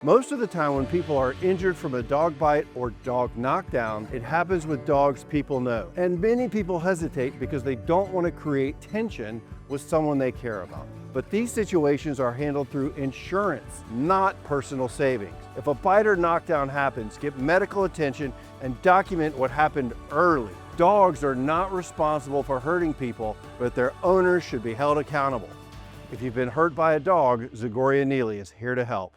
Most of the time when people are injured from a dog bite or dog knockdown, it happens with dogs people know. And many people hesitate because they don't want to create tension with someone they care about. But these situations are handled through insurance, not personal savings. If a bite or knockdown happens, get medical attention and document what happened early. Dogs are not responsible for hurting people, but their owners should be held accountable. If you've been hurt by a dog, Zagoria Neely is here to help.